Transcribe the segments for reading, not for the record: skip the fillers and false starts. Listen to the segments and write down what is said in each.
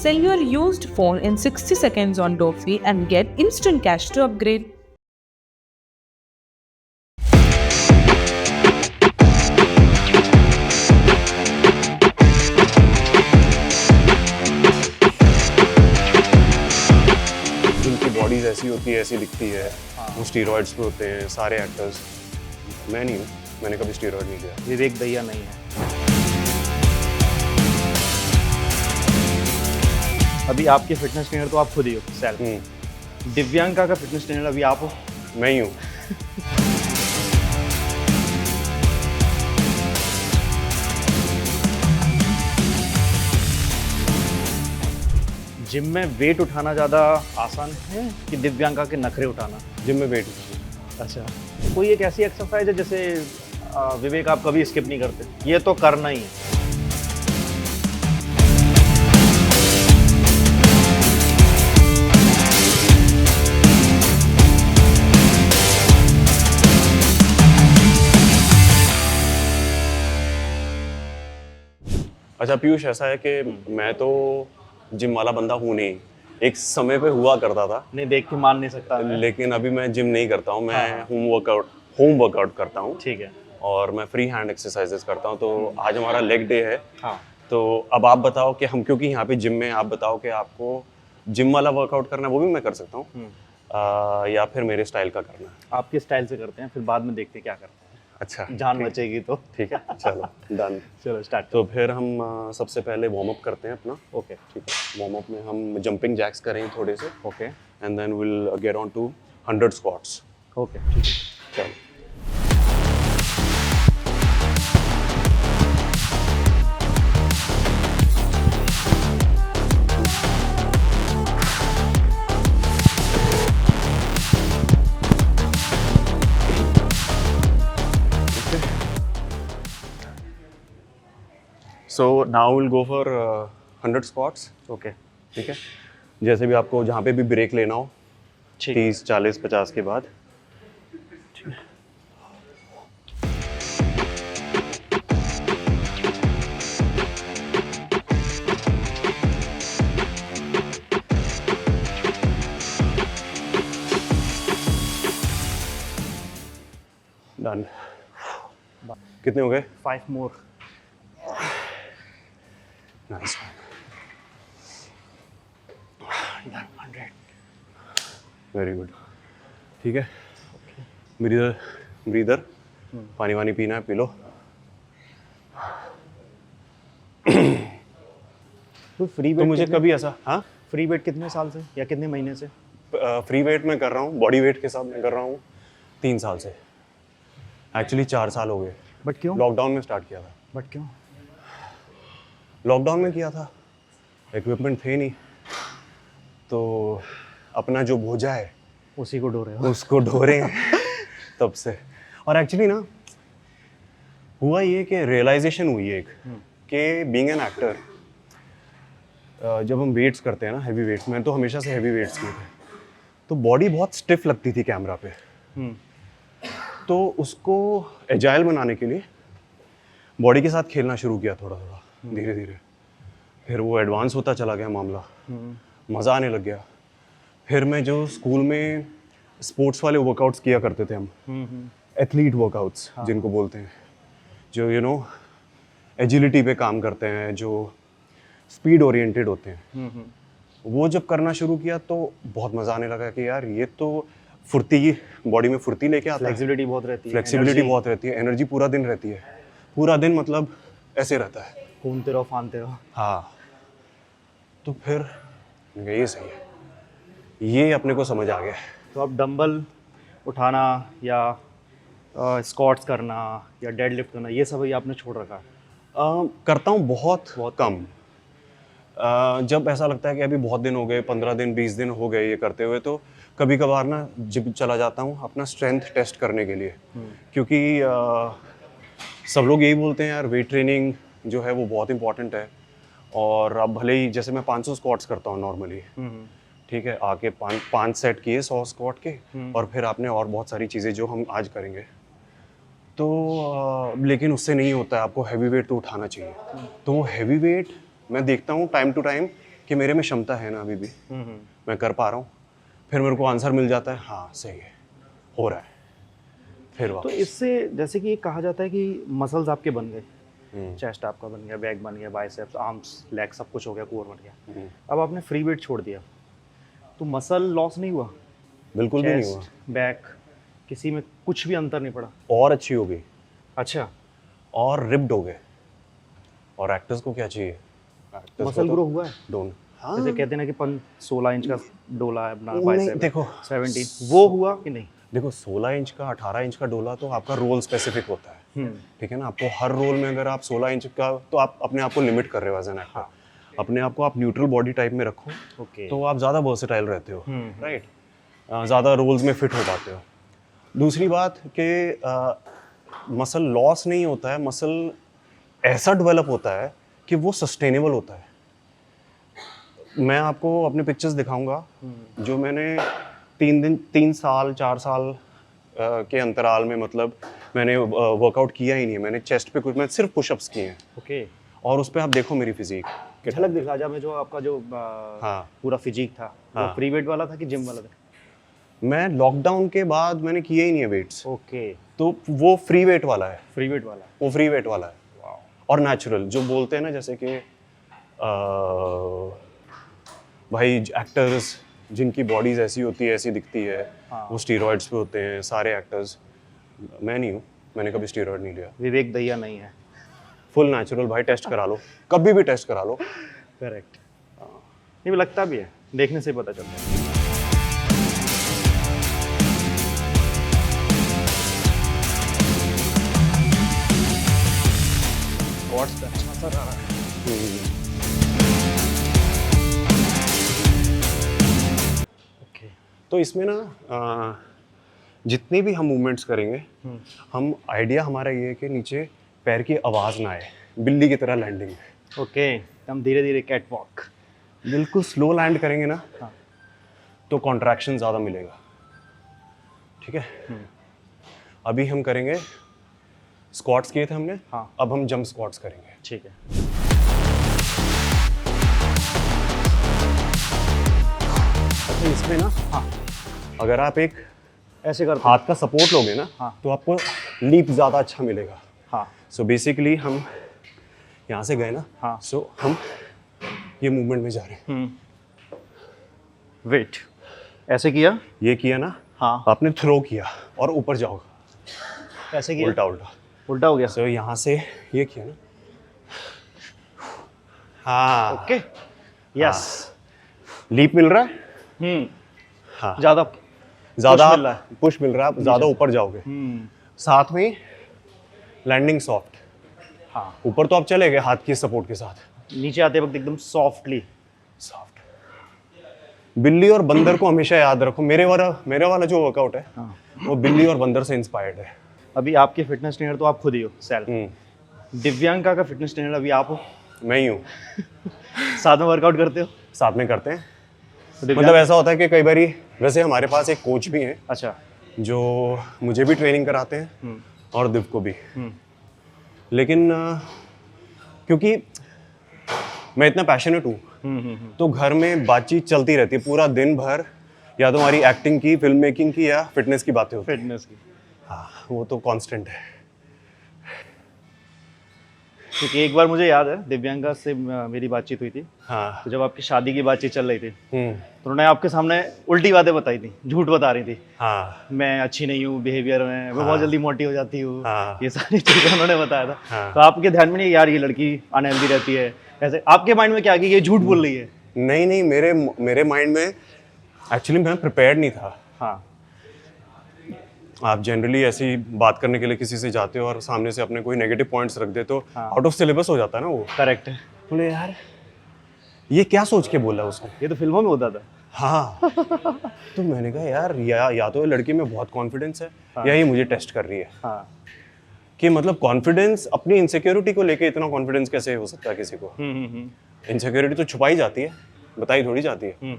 Sell your used phone in 60 seconds on Dofi and get instant cash to upgrade. जिनकी bodies ऐसी होती है, ऐसी दिखती है, वो स्टीरॉइड्स पे होते हैं सारे एक्टर्स। मैं नहीं हूँ, मैंने कभी स्टीरॉइड नहीं किया। विवेक दैया नहीं है। अभी आपके फिटनेस ट्रेनर तो आप खुद ही हो सेल्फ। दिव्यांका का फिटनेस ट्रेनर अभी आप हो? मैं ही हूँ। जिम में वेट उठाना ज़्यादा आसान है कि दिव्यांका के नखरे उठाना? जिम में वेट। अच्छा, कोई एक ऐसी एक्सरसाइज है जैसे विवेक आप कभी स्किप नहीं करते, ये तो करना ही है? अच्छा पीयूष, ऐसा है कि मैं तो जिम वाला बंदा हूँ नहीं, एक समय पे हुआ करता था। नहीं, देख के मान नहीं सकता मैं। लेकिन अभी मैं जिम नहीं करता हूँ, मैं होम वर्कआउट करता हूँ। ठीक है। और मैं फ्री हैंड एक्सरसाइजेस करता हूँ। तो आज हमारा लेग डे है। हाँ। तो अब आप बताओ कि हम, क्योंकि यहाँ पे जिम में, आप बताओ कि आपको जिम वाला वर्कआउट करना है, वो भी मैं कर सकता हूँ या फिर मेरे स्टाइल का करना है? आपके स्टाइल से करते हैं, फिर बाद में देखते हैं क्या करते हैं। अच्छा, जान बचेगी तो। ठीक है, चलो डन। चलो स्टार्ट। तो फिर हम सबसे पहले वार्म अप करते हैं अपना। ओके, ठीक है, वार्म अप में हम जंपिंग जैक्स करेंगे थोड़े से। Okay and then will get on to 100 squats. Okay, ठीक है, चलो। So now will go for 100 squats. Okay, ठीक है, जैसे भी आपको जहाँ पे भी ब्रेक लेना हो, ठीक है। 30, 40, 50 के बाद। डन। कितने हो गए? 5 मोर। नाइस। 100। Very good. ठीक है, ब्रीदर पानी वानी पीना है, पी लो। तो फ्री तो वेट मुझे कभी ऐसा, हाँ, फ्री वेट कितने साल से या कितने महीने से? फ्री वेट में कर रहा हूँ, बॉडी वेट के साथ में कर रहा हूँ 3 साल से। एक्चुअली 4 साल हो गए। बट क्यों? लॉकडाउन में स्टार्ट किया था। बट क्यों? लॉकडाउन में किया था, इक्विपमेंट थे नहीं, तो अपना जो भोजा है उसी को ढो रहे हो? उसको ढो रहे हैं तब से। और एक्चुअली ना हुआ ये कि रियलाइजेशन हुई एक कि बीइंग एन एक्टर, जब हम वेट्स करते हैं ना, हैवी वेट्स, मैं तो हमेशा से हैवी वेट्स किए थे, तो बॉडी बहुत स्टिफ लगती थी कैमरा पे। तो उसको एजाइल बनाने के लिए बॉडी के साथ खेलना शुरू किया थोड़ा थोड़ा, धीरे धीरे। फिर वो एडवांस होता चला गया मामला, मज़ा आने लग गया। फिर मैं जो स्कूल में स्पोर्ट्स वाले वर्कआउट्स किया करते थे हम, एथलीट वर्कआउट्स जिनको बोलते हैं, जो एजिलिटी पे काम करते हैं, जो स्पीड ओरिएंटेड होते हैं, वो जब करना शुरू किया तो बहुत मज़ा आने लगा कि यार ये तो फुर्ती, बॉडी में फुर्ती लेके आता है। फ्लेक्सिबिलिटी बहुत रहती है। फ्लेक्सिबिलिटी बहुत रहती है, एनर्जी पूरा दिन रहती है, पूरा दिन मतलब ऐसे रहता है, घूमते रहो, फानते रहो। हाँ। तो फिर मैंने कहा ये सही है, ये अपने को समझ आ गया। तो अब डंबल उठाना या स्क्वाट्स करना या डेडलिफ्ट करना, ये सब ही आपने छोड़ रखा है? करता हूँ बहुत कम। जब ऐसा लगता है कि अभी बहुत दिन हो गए, 15 दिन 20 दिन हो गए ये करते हुए, तो कभी कभार ना जिम चला जाता हूँ अपना स्ट्रेंथ टेस्ट करने के लिए। क्योंकि सब लोग यही बोलते हैं यार, वेट ट्रेनिंग जो है वो बहुत इंपॉर्टेंट है। और अब भले ही जैसे मैं 500 स्क्वाट्स करता हूँ नॉर्मली, ठीक है, आके 5 सेट किए 100 स्क्वाट के, और फिर आपने और बहुत सारी चीज़ें जो हम आज करेंगे, तो लेकिन उससे नहीं होता है, आपको हैवी वेट तो उठाना चाहिए। तो वो हैवी वेट मैं देखता हूँ टाइम टू टाइम कि मेरे में क्षमता है ना अभी भी, मैं कर पा रहा हूँ, फिर मेरे को आंसर मिल जाता है, हाँ सही है, हो रहा है, फिर तो वापस। इससे जैसे कि ये कहा जाता है कि मसल्स आपके बन गए, चेस्ट आपका बन गया, बैक बन गया, बाइसेप्स, आर्म्स, लेग सब कुछ हो गया, कोर बन गया। अब आपने फ्री वेट छोड़ दिया तो मसल लॉस नहीं हुआ? बिल्कुल भी नहीं हुआ, चेस्ट, बैक, किसी में कुछ भी अंतर नहीं पड़ा? और अच्छी हो गई, अच्छा, और रिप्ड हो गए। और एक्टर्स को क्या चाहिए? Actors को मसल तो ग्रो हुआ है? दोनों। हाँ, जैसे कहते हैं ना कि 16 इंच का डोला है अपना नहीं, बाइसेप, देखो 17, वो हुआ कि नहीं? देखो 16 इंच का 18 इंच का डोला तो आपका रोल स्पेसिफिक होता है, ठीक है ना। आपको हर रोल में अगर आप 16 इंच का, तो आप अपने आप को लिमिट कर रहे हो एज एन एक्टर। अपने आप को आप न्यूट्रल बॉडी टाइप में रखो, ओके। तो आप ज़्यादा वर्सेटाइल रहते हो, राइट, ज़्यादा रोल्स में फिट हो पाते हो। दूसरी बात कि मसल लॉस नहीं होता है, मसल ऐसा डेवलप होता है कि वो सस्टेनेबल होता है। मैं आपको अपने पिक्चर्स दिखाऊंगा जो मैंने 3 साल 4 साल के अंतराल में, मतलब मैंने वर्कआउट किया ही नहीं है, मैंने चेस्ट पे कुछ, मैं सिर्फ पुशअप्स किए हैं, ओके, और उस पर आप देखो मेरी फिजिक। झलक दिखा जा में जो आपका जो हाँ। पूरा फिजिक था, वो हाँ। फ्री वेट वाला था कि जिम वाला था? मैं लॉकडाउन के बाद मैंने किए ही नहीं है वेट्स, ओके, तो वो फ्री वेट वाला है, फ्री वेट वाला। वो फ्री वेट वाला है। वाओ, और नेचुरल जो बोलते हैं ना, जैसे कि भाई एक्टर्स जिनकी बॉडीज ऐसी होती है, ऐसी दिखती है, वो स्टीरॉइड्स पे होते हैं सारे एक्टर्स। मैं नहीं हूँ, मैंने कभी स्टीरॉइड नहीं लिया, विवेक दहिया नहीं है। फुल नेचुरल भाई। टेस्ट करा लो, कभी भी टेस्ट करा लो। करेक्ट, नहीं लगता भी है, देखने से पता चलता है। स्क्वाट्स का अच्छा असर आ रहा है। ओके, तो इसमें ना जितनी भी हम मूवमेंट्स करेंगे, हम आइडिया हमारा ये है कि नीचे पैर की आवाज़ ना आए, बिल्ली की तरह लैंडिंग। ओके, हम धीरे धीरे कैट वॉक। बिल्कुल स्लो लैंड करेंगे ना, हाँ। तो कॉन्ट्रैक्शन ज़्यादा मिलेगा, ठीक है। अभी हम करेंगे, स्क्वाट्स किए थे हमने, हाँ। अब हम जंप स्क्वाट्स करेंगे। ठीक है, अच्छा, इसमें ना, हाँ, अगर आप एक ऐसे करते हैं। हाथ का सपोर्ट लोगे ना, हाँ। तो आपको लीप ज़्यादा अच्छा मिलेगा। हाँ, सो बेसिकली हम यहाँ से गए ना, हाँ। सो हम ये मूवमेंट में जा रहे हैं। वेट ऐसे किया, ये किया ना, हाँ, आपने थ्रो किया और ऊपर जाओगे, ऐसे किया, उल्टा उल्टा। उल्टा हो गया। सो यहाँ से ये किया ना, हाँ, ओके, यस, लीप मिल रहा है, हाँ, ज़्यादा ज़्यादा मिल रहा है। पुश मिल रहा है, आप ज़्यादा ऊपर जाओगे। साथ में लैंडिंग सॉफ्ट, हाँ, ऊपर तो आप चले गए हाथ की सपोर्ट के साथ, नीचे आते वक्त एकदम सॉफ्टली। सॉफ्ट। बिल्ली और बंदर को हमेशा याद रखो। मेरे वाला जो वर्कआउट है, वो बिल्ली और बंदर से इंस्पायर्ड है। अभी आपके फिटनेस ट्रेनर तो आप खुद ही हो, सेल्फ। दिव्यांका का फिटनेस ट्रेनर अभी आप हो, मैं ही हूँ, साथ में वर्कआउट करते हो? साथ में करते हैं। तो मतलब ऐसा होता है कि कई बारी, वैसे हमारे पास एक कोच भी है अच्छा, जो मुझे भी ट्रेनिंग कराते हैं और दिव को भी। लेकिन क्योंकि मैं इतना पैशनेट हूँ, तो घर में बातचीत चलती रहती है पूरा दिन भर, या तो हमारी एक्टिंग की, फिल्म मेकिंग की, या फिटनेस की बातें होती हैं। फिटनेस की। हाँ, वो तो कांस्टेंट है। क्योंकि एक बार मुझे याद है दिव्यांका से मेरी बातचीत हुई थी, हाँ, तो जब आपकी शादी की बातचीत चल रही थी, तो उन्होंने आपके सामने उल्टी बातें बताई थी, झूठ बता रही थी। हाँ, मैं अच्छी नहीं हूँ बिहेवियर में, मैं बहुत जल्दी मोटी हो जाती हूँ, हाँ। ये सारी चीज़ें उन्होंने बताया था। हाँ। तो आपके ध्यान में नहीं यार ये लड़की अनहेल्दी रहती है, ऐसे आपके माइंड में क्या आ गया, ये झूठ बोल रही है? नहीं नहीं, मेरे माइंड में एक्चुअली मैं प्रिपेयर्ड नहीं था। हाँ, आप जनरली ऐसी बात करने के लिए किसी से जाते हो और सामने से अपने कोई नेगेटिव पॉइंट्स रख दे, तो आउट ऑफ सिलेबस हो जाता है ना वो। करेक्ट है, बोले यार ये क्या सोच के बोला उसने। ये तो फिल्मों में होता था। हाँ, तो मैंने कहा यार, या तो ये लड़की में बहुत कॉन्फिडेंस है, या ये मुझे टेस्ट कर रही है। हाँ, कि मतलब कॉन्फिडेंस, अपनी इनसिक्योरिटी को लेके इतना कॉन्फिडेंस कैसे हो सकता है किसी को। इनसिक्योरिटी तो छुपाई जाती है, बताई थोड़ी जाती है।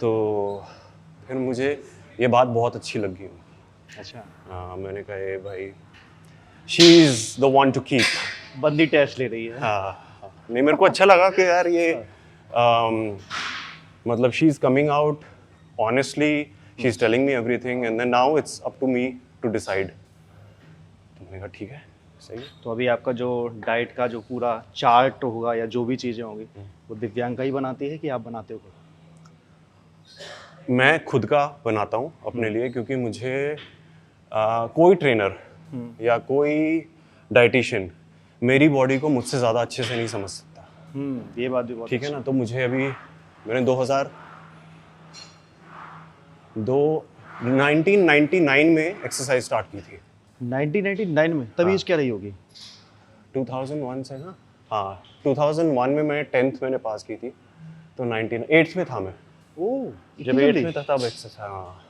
तो फिर मुझे ये बात बहुत अच्छी लगी। अच्छा, हाँ, मैंने कहा ए भाई, she is the one two keep. बंदी टेस्ट ले रही है। हाँ, नहीं मेरे को अच्छा लगा कि यार ये मतलब she is coming out honestly, she is telling me everything and then now it's up to me to decide. तो मैंने कहा ठीक है, सही है। तो अभी आपका जो डाइट का जो पूरा चार्ट होगा या जो भी चीज़ें होंगी वो दिव्यांका ही बनाती है कि आप बनाते हो खुद? मैं खुद का बनाता हूँ अपने लिए, क्योंकि मुझे कोई ट्रेनर या कोई डाइटिशियन मेरी बॉडी को मुझसे ज़्यादा अच्छे से नहीं समझ सकता। ये बात भी बहुत ठीक है ना। तो मुझे अभी मैंने 1999 में एक्सरसाइज स्टार्ट की थी। 1999 में तब एज क्या रही होगी? 2001 से ना, हाँ 2001 में मैं 10th मैंने पास की थी, तो 8th में था मैं। ओह, जब 8th में था तब एक्सरसाइज। हाँ,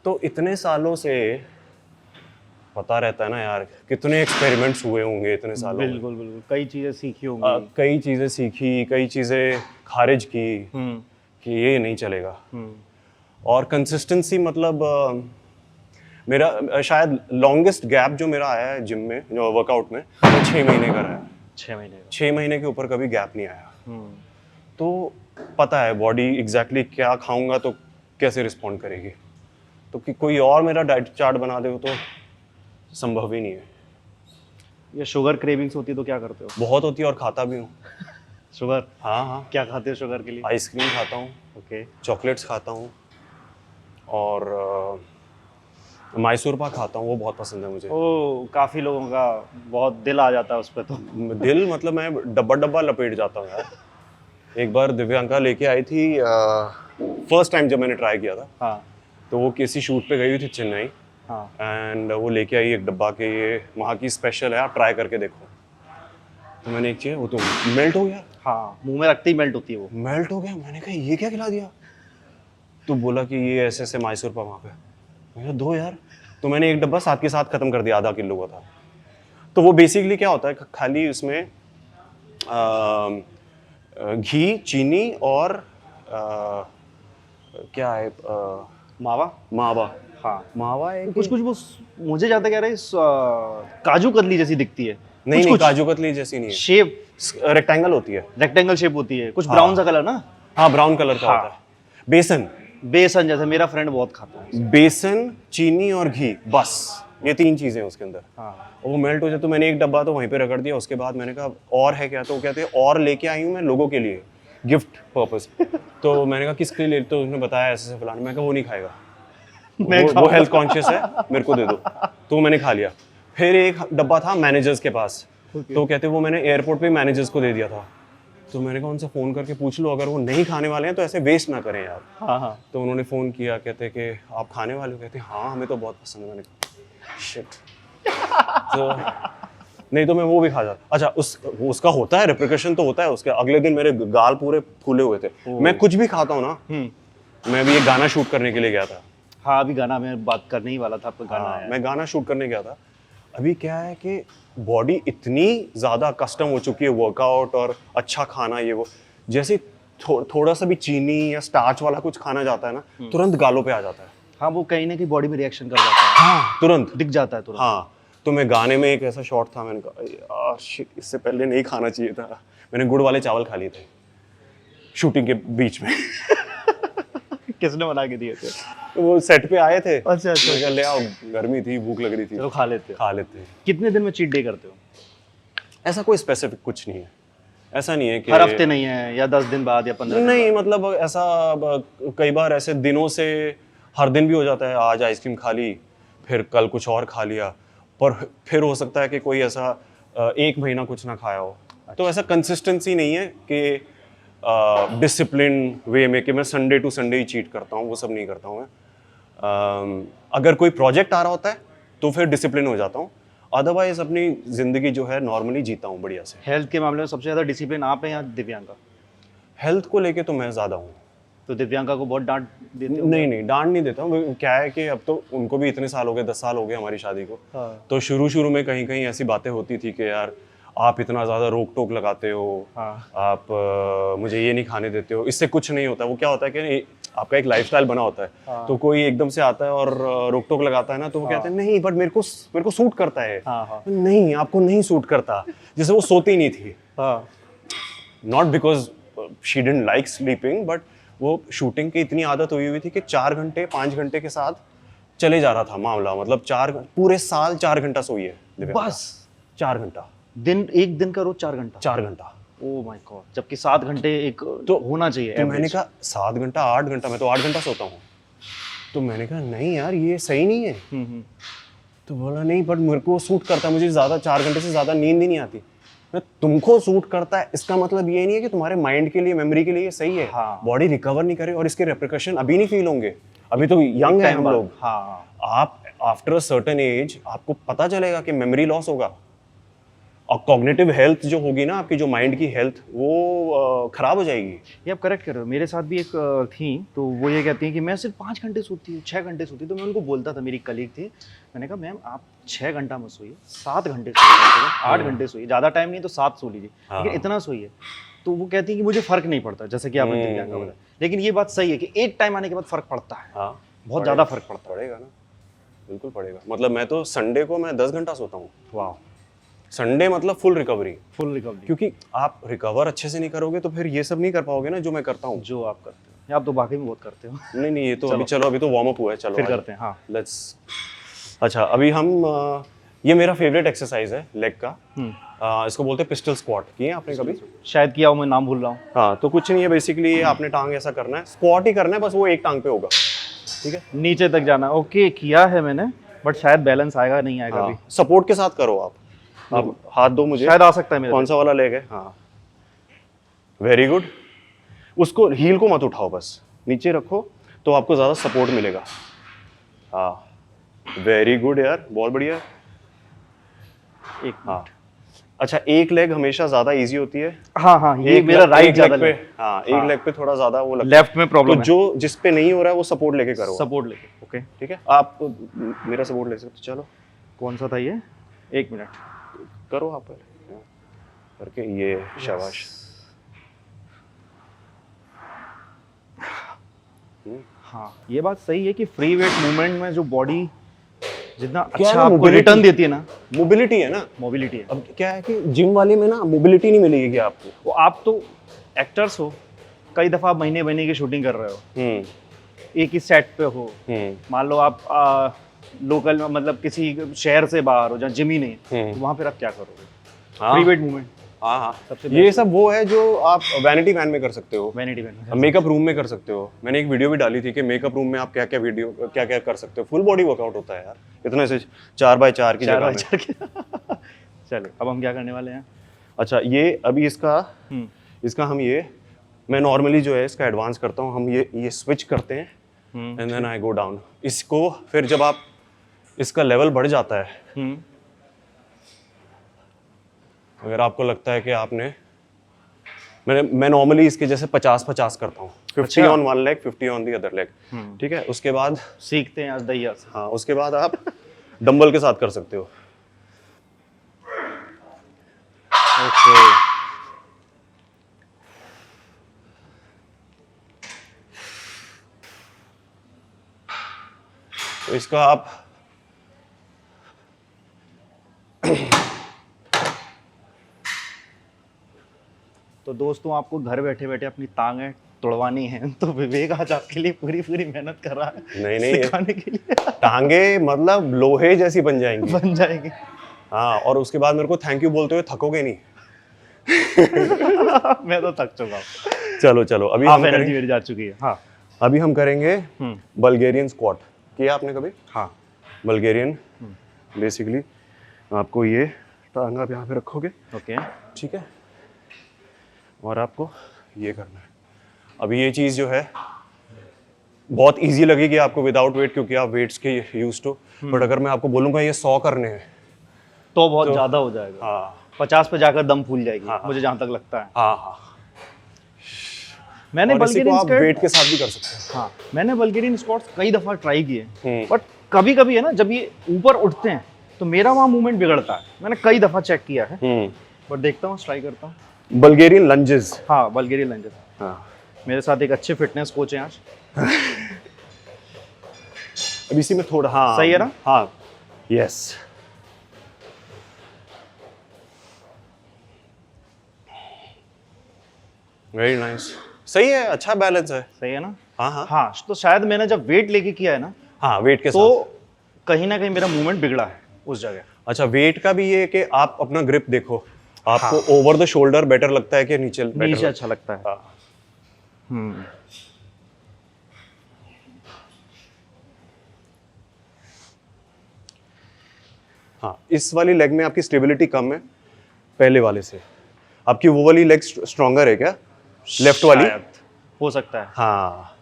तो इतने सालों से पता रहता है ना यार, कितने एक्सपेरिमेंट्स हुए होंगे इतने सालों में। बिल्कुल बिल्कुल, कई चीज़ें सीखी होंगी। कई चीज़ें सीखी, कई चीज़ें खारिज की हम्म कि ये नहीं चलेगा। हम्म और कंसिस्टेंसी मतलब मेरा शायद लॉन्गेस्ट गैप जो मेरा आया है जिम में, जो वर्कआउट में, वो 6 महीने का रहा है। 6 महीने का। 6 महीने के ऊपर कभी गैप नहीं आया। हम्म तो पता है बॉडी एग्जैक्टली क्या खाऊंगा तो कैसे रिस्पॉन्ड करेगी। तो कि कोई और मेरा डाइट चार्ट बना दे तो संभव ही नहीं है। ये शुगर क्रेविंग्स होती है तो क्या करते हो? बहुत होती है और खाता भी हूँ। शुगर? हाँ हाँ, क्या खाते हो शुगर के लिए? आइसक्रीम खाता हूँ, ओके। चॉकलेट्स खाता हूँ, और मैसूर पाक खाता हूँ, वो बहुत पसंद है मुझे। ओ, काफ़ी लोगों का बहुत दिल आ जाता है उस पर तो। दिल मतलब मैं डब्बा डब्बा लपेट जाता हूँ यार। एक बार दिव्यांका लेके आई थी, फर्स्ट टाइम जब मैंने ट्राई किया था, हाँ तो वो किसी शूट पे गई हुई थी चेन्नई, हाँ। एंड वो लेके आई एक डब्बा के, ये वहाँ की स्पेशल है, आप ट्राई करके देखो। तो मैंने एक चीज़, वो तो मेल्ट हो गया। हाँ, मुंह में रखते ही मेल्ट होती है वो। मेल्ट हो गया। मैंने कहा ये क्या खिला दिया? तो बोला कि ये ऐसे ऐसे मैसूर पाक वहाँ पे। मैंने कहा दो यार। तो मैंने एक डब्बा साथ के साथ ख़त्म कर दिया, आधा किलो का था। तो वो बेसिकली क्या होता है, खाली उसमें घी, चीनी और क्या है, मावा? मावा। हाँ। मावा है कुछ कुछ वो मुझे ज़्यादा कह रहे हैं काजू कतली जैसी दिखती है। नहीं कुछ नहीं, काजू कतली जैसी नहीं है, शेप रेक्टेंगल होती है। रेक्टेंगल शेप होती है, कुछ ब्राउन सा कलर ना। हाँ, ब्राउन कलर का हाँ। होता है। बेसन, बेसन जैसा, मेरा फ्रेंड बहुत खाता है। बेसन, चीनी और घी, बस ये 3 चीजें हैं उसके अंदर। हाँ। और वो मेल्ट हो जाए। तो मैंने एक डब्बा तो वहीं पे रगड़ दिया। उसके बाद मैंने कहा और है क्या? तो वो कहते हैं और लेके आई हूँ मैं लोगों के लिए, गिफ्ट पर्पस। तो मैंने कहा किसके लिए? तो उसने बताया ऐसे ऐसे फलाना। मैं कहा वो नहीं खाएगा, वो हेल्थ कॉन्शियस है, मेरे को दे दो। तो मैंने खा लिया। फिर एक डब्बा था मैनेजर्स के पास, तो कहते वो मैंने एयरपोर्ट पे मैनेजर्स को दे दिया था। तो मैंने कहा उनसे फ़ोन करके पूछ लो, अगर वो नहीं खाने वाले हैं तो ऐसे वेस्ट ना करें यार। हाँ हाँ। तो उन्होंने फ़ोन किया, कहते कि आप खाने वाले हो? कहते हाँ हमें तो बहुत पसंद है। मैंने कहा शिट। तो नहीं तो मैं वो भी खा जाता। अच्छा, उसका होता है रिप्रिकॉशन, तो होता है उसके। अगले दिन मेरे गाल पूरे फूले हुए थे। मैं कुछ भी खाता हूँ ना। मैं भी एक गाना शूट करने के लिए गया था। हाँ, अभी गाना मैं बात करने ही वाला था, आपका गाना आया। मैं गाना शूट करने गया था। अभी क्या है कि बॉडी इतनी ज़्यादा कस्टम हो चुकी है वर्कआउट और अच्छा खाना, ये वो, जैसे थोड़ा सा भी चीनी या स्टार्च वाला कुछ खाना जाता है ना, तुरंत गालों पे आ जाता है। हाँ, वो कहीं ना कहीं बॉडी में रिएक्शन कर जाता है। हाँ, तुरंत दिख जाता है तुरंत। हाँ। तो मैं गाने में एक ऐसा शॉट था, मैंने कहा यार शिट, इससे पहले नहीं खाना चाहिए था। मैंने गुड़ वाले चावल खा लिए थे शूटिंग के बीच में। किसने बना के दिए थे? वो सेट पे आए थे। अच्छा अच्छा। मैं कहा ले आओ, गर्मी थी, भूख लग रही थी, चलो खा लेते हो। खा लेते हैं। कितने दिन में चीट डे करते हो? ऐसा कोई स्पेसिफिक कुछ नहीं है। ऐसा नहीं है कि हर हफ्ते नहीं है, या 10 दिन बाद या 15 दिन नहीं, मतलब ऐसा कई बार ऐसे दिनों से हर दिन भी हो जाता है। आज आइसक्रीम खा ली, फिर कल कुछ और खा लिया, पर फिर हो सकता है कि कोई ऐसा 1 महीना कुछ ना खाया हो। तो ऐसा कंसिस्टेंसी नहीं है कि डिसिप्लिन वे में कि मैं संडे टू संडे ही चीट करता हूँ, वो सब नहीं करता हूँ मैं। अगर कोई प्रोजेक्ट आ रहा होता है तो फिर डिसिप्लिन हो जाता हूँ, अदरवाइज अपनी ज़िंदगी जो है नॉर्मली जीता हूँ बढ़िया से। हेल्थ के मामले में सबसे ज़्यादा डिसिप्लिन आप हैं या दिव्यांका? हेल्थ को लेके तो मैं ज़्यादा हूँ। तो दिव्यांका को बहुत डांट देते हो? नहीं नहीं, डांट नहीं देता हूँ। क्या है कि अब तो उनको भी इतने साल हो गए, 10 साल हो गए हमारी शादी को। हाँ। तो शुरू में कहीं कहीं ऐसी बातें होती थी कि यार आप इतना ज़्यादा रोक टोक लगाते हो। हाँ। आप मुझे ये नहीं खाने देते हो। इससे कुछ नहीं होता। वो क्या होता है कि आपका एक लाइफस्टाइल बना होता है। हाँ। तो कोई एकदम से आता है और रोक टोक लगाता है ना, तो वो कहते हैं नहीं बट मेरे को सूट करता है। हाँ। नहीं, आपको नहीं सूट करता। जैसे वो सोती नहीं थी, हाँ। Not because she didn't like sleeping, but वो शूटिंग की इतनी आदत हुई थी कि 4 घंटे 5 घंटे के साथ चले जा रहा था मामला। मतलब पूरे साल 4 घंटा सोई है दिव्यांका। बस 4 घंटा, एक दिन का रोज 4 घंटा? 4 घंटा। ओ माय गॉड, जबकि 7 घंटे एक तो होना चाहिए तो मैंने average। कहा 7 घंटा 8 घंटा, मैं तो 8 घंटा सोता हूँ। तो मैंने कहा नहीं यार ये सही नहीं है। तो बोला नहीं बट मेरे को सूट करता है, मुझे ज़्यादा 4 घंटे से ज़्यादा नींद ही नहीं आती। मैं तुमको सूट करता है इसका मतलब ये नहीं है कि तुम्हारे माइंड के लिए, मेमोरी के लिए ये सही है। हाँ। बॉडी रिकवर नहीं करे और इसके रेप्रिकॉशन अभी नहीं फील होंगे, अभी तो यंग है हम लोग। हाँ, आप आफ्टर अ सर्टेन एज आपको पता चलेगा कि मेमोरी लॉस होगा और कॉग्निटिव हेल्थ जो होगी ना आपकी, जो माइंड की हेल्थ, वो खराब हो जाएगी। ये आप करेक्ट कर रहे हो। मेरे साथ भी एक थी, तो वो ये कहती हैं कि मैं सिर्फ 5 घंटे सोती हूँ, 6 घंटे सोती हूँ। तो मैं उनको बोलता था, मेरी कलीग थी, मैंने कहा मैम आप 6 घंटा मत सोइए, 7 घंटे सोइए, 8 घंटे सोइए, ज़्यादा टाइम नहीं तो 7 सो लीजिए, लेकिन इतना सोइए। तो वो कहती है कि मुझे फ़र्क नहीं पड़ता, जैसे कि आपने दिव्यांका बताया। लेकिन ये बात सही है कि एक टाइम आने के बाद फ़र्क पड़ता है। हाँ, बहुत ज़्यादा फ़र्क पड़ता है। पड़ेगा ना, बिल्कुल पड़ेगा। मतलब मैं तो संडे को मैं 10 घंटा सोता हूँ। वाह, संडे मतलब फुल रिकवरी, फुल रिकवरी। क्योंकि आप रिकवर अच्छे से नहीं करोगे तो फिर ये सब नहीं कर पाओगे ना जो मैं करता हूँ। जो आप करते हो, आप तो वाकई में बहुत करते हो। नहीं नहीं, ये तो अभी चलो, अभी तो वार्म अप हुआ है, चलो फिर आज करते हैं, हाँ। लेट्स। अच्छा अभी हम ये मेरा फेवरेट एक्सरसाइज है लेग का। इसको बोलते हैं पिस्टल स्क्वाट। किए आपने कभी? शायद किया हो, मैं नाम भूल रहा हूँ। हाँ, तो कुछ नहीं है बेसिकली, ये आपने टांग ऐसा करना है, स्क्वाट ही करना है बस, वो एक टांग पे होगा, ठीक है। नीचे तक जाना, ओके, किया है मैंने, बट शायद बैलेंस आएगा नहीं आएगा अभी। सपोर्ट के साथ करो आप हाथ दो मुझे, शायद आ सकता है मेरे कौन सा वाला लेग है? हाँ, वेरी गुड। उसको हील को मत उठाओ, बस नीचे रखो तो आपको ज़्यादा सपोर्ट मिलेगा। हाँ, वेरी गुड यार, बहुत बढ़िया। एक हाँ, अच्छा एक लेग हमेशा ज़्यादा इजी होती है। हाँ हाँ, ये मेरा राइट ज़्यादा पे, हाँ एक लेग पे थोड़ा ज़्यादा वो लगता है। लेफ्ट में प्रॉब्लम तो है। जो जिस पे नहीं हो रहा है वो सपोर्ट लेके करो, सपोर्ट लेके, ओके। ठीक है। आप मेरा सपोर्ट ले सकते हो, चलो। कौन सा था ये? 1 मिनट करो आप पहले करके, ये शाबाश। हाँ, ये बात सही है कि फ्री वेट मूवमेंट में जो बॉडी जितना क्या अच्छा है, आपको mobility? रिटर्न देती है ना, मोबिलिटी है ना, मोबिलिटी है। अब क्या है कि जिम वाले में ना मोबिलिटी नहीं मिलेगी आपको। वो आप तो एक्टर्स हो, कई दफ़ा आप महीने महीने की शूटिंग कर रहे हो, एक ही सेट पे हो। मान लो आप लोकल में, मतलब किसी शहर से बाहर हो जहाँ जिम ही नहीं है, तो वहाँ फिर आप क्या करोगे? Free weight movement. हाँ हाँ, सबसे ये सब वो है जो आप वैनिटी वैन में कर सकते हो, वैनिटी वैन, मेकअप रूम में कर सकते हो। मैंने एक वीडियो भी डाली थी कि मेकअप रूम में आप क्या क्या कर सकते हो। फुल बॉडी वर्कआउट होता है यार, इतने से 4x4 की जगह में। चलो, अब हम क्या करने वाले हैं? अच्छा, ये अभी इसका हम मैं नॉर्मली जो है इसका एडवांस करता हूँ। हम ये स्विच करते हैं and then I go down. इसको फिर जब आप इसका लेवल बढ़ जाता है, अगर आपको लगता है कि आपने, मैं नॉर्मली इसके जैसे 50-50 करता हूँ, 50 on one leg, 50 on the other leg, ठीक है। उसके बाद सीखते हैं आज दैया से। हाँ, उसके बाद आप डंबल के साथ कर सकते हो। ओके, तो इसका आप तो दोस्तों, आपको घर बैठे बैठे अपनी टांगें तोड़वानी है तो विवेक आज आपके लिए पूरी मेहनत कर रहा है नहीं सिखाने के लिए। टांगे मतलब लोहे जैसी बन जाएंगी। बन जाएगी। हाँ, और उसके बाद मेरे को थैंक यू बोलते हुए थकोगे नहीं। मैं तो थक चुका हूँ। चलो चलो, अभी हाफ हम एनर्जी करेंगे, मेरी जा चुकी है। हाँ, अभी हम करेंगे बल्गेरियन स्क्वाट। किया आपने कभी? हाँ, बल्गेरियन बेसिकली आपको ये टांग आप यहाँ पे रखोगे, ओके, ठीक है, और आपको ये करना है। अभी ये चीज़ जो है बहुत इजी लगेगी आपको विदाउट वेट, क्योंकि आप वेट्स के यूज टू, बट अगर मैं आपको बोलूँगा ये 100 करने हैं तो बहुत ज़्यादा हो जाएगा। हाँ 50 पे जाकर दम फूल जाएगी। हाँ, मुझे जहाँ तक लगता है। हाँ हाँ, मैंने और इसी को बल्गेरियन आप वेट के साथ भी कर सकते हैं। हाँ, मैंने बल्गेरियन स्क्वाट्स कई दफ़ा ट्राई किए, बट कभी कभी है ना, जब ये ऊपर उठते हैं तो मेरा वहाँ मूवमेंट बिगड़ता है। मैंने कई दफ़ा चेक किया है, बट देखता हूँ, ट्राई करता हूँ। Bulgarian lunges. हाँ, बल्गेरियन लंजेस। हाँ, मेरे साथ एक अच्छे फिटनेस कोच हैं आज। अब इसी में थोड़ा, हाँ सही है ना? हाँ, यस। वेरी नाइस, सही है, अच्छा बैलेंस है। सही है ना? हाँ हाँ हाँ, तो शायद मैंने जब वेट लेके किया है ना, हाँ, वेट के तो साथ। कहीं ना कहीं मेरा मूवमेंट बिगड़ा है उस जगह। अच्छा, वेट का भी ये है कि आप अपना ग्रिप देखो, आपको ओवर द शोल्डर बेटर लगता है कि नीचे बेटर नीचे अच्छा लगता है। हाँ। हम्म। हाँ, इस वाली लेग में आपकी स्टेबिलिटी कम है पहले वाले से। आपकी वो वाली लेग स्ट्रॉन्गर है क्या, लेफ्ट वाली? शायद, हो सकता है। हाँ,